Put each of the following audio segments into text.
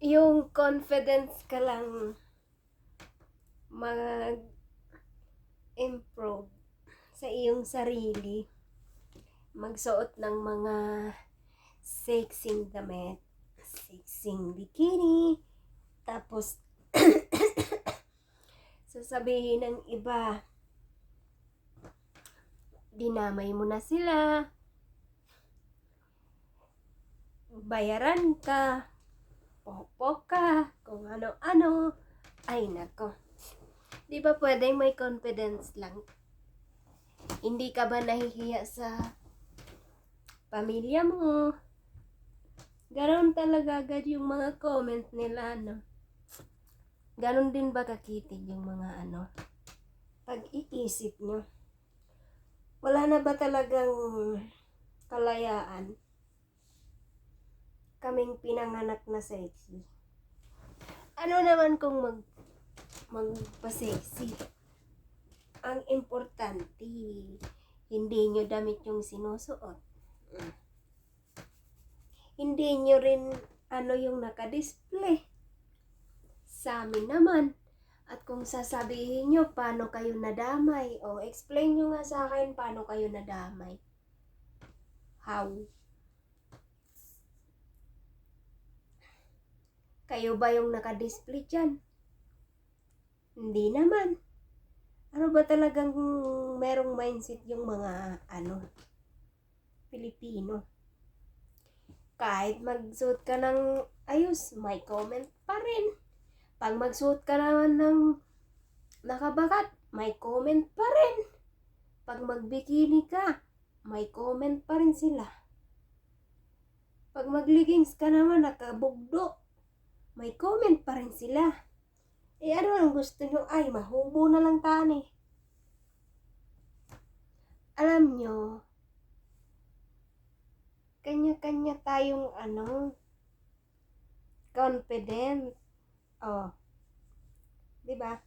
yung confidence ka lang mag-improve sa iyong sarili, magsuot ng mga sexing damit, sexing bikini, tapos sasabihin ng iba, dinamay mo na sila, bayaran ka, pokpok ka, kung ano-ano. Ay nako, di ba pwedeng may confidence lang? Hindi ka ba nahihiya sa pamilya mo? Ganon talaga agad yung mga comment nila, no? Ganon din ba kakitig yung mga pag-iisip nyo? Wala na ba talagang kalayaan? Kaming pinanganak na sexy. Ano naman kung magpa-sexy? Ang importante, hindi nyo damit yung sinusuot. Hindi nyo rin yung nakadisplay. Sa amin naman. At kung sasabihin nyo, paano kayo nadamay? O explain nyo nga sa akin, paano kayo nadamay? How? Kayo ba yung nakadisplay dyan? Hindi naman. Ano ba talagang merong mindset yung mga Pilipino? Kahit magsuot ka ng ayos, may comment pa rin. Pag magsuot ka naman ng nakabakat, may comment pa rin. Pag magbikini ka, may comment pa rin sila. Pag magleggings ka naman, nakabugdo, may comment pa rin sila. Ano ang gusto nyo? Ay, mahubo na lang tani. Alam nyo, kanya-kanya tayong confident. Oh, di ba?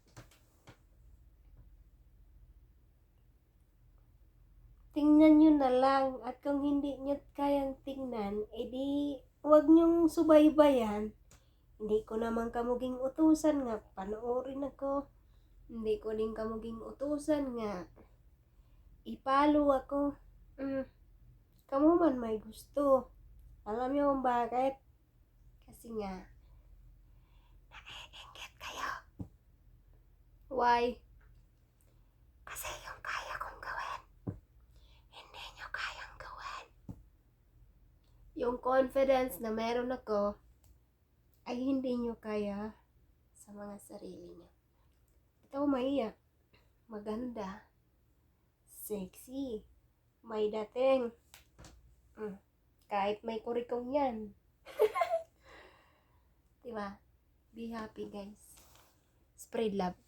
Tingnan nyo na lang, at kung hindi nyo kayang tingnan, edi huwag nyong subaybayan. Hindi ko naman kamuging utusan nga panoorin ako. Hindi ko din kamuging utusan nga ipalo ako. Kamu man may gusto. Alam niyo kung bakit? Kasi nga naiinggit kayo. Why? Kasi yung kaya kong gawin, hindi nyo kayang gawin. Yung confidence na meron ako ay hindi nyo kaya sa mga sarili nyo. Ikaw maiya, maganda, sexy, may dating. Kahit may kurikong yan. Diba? Be happy guys. Spread love.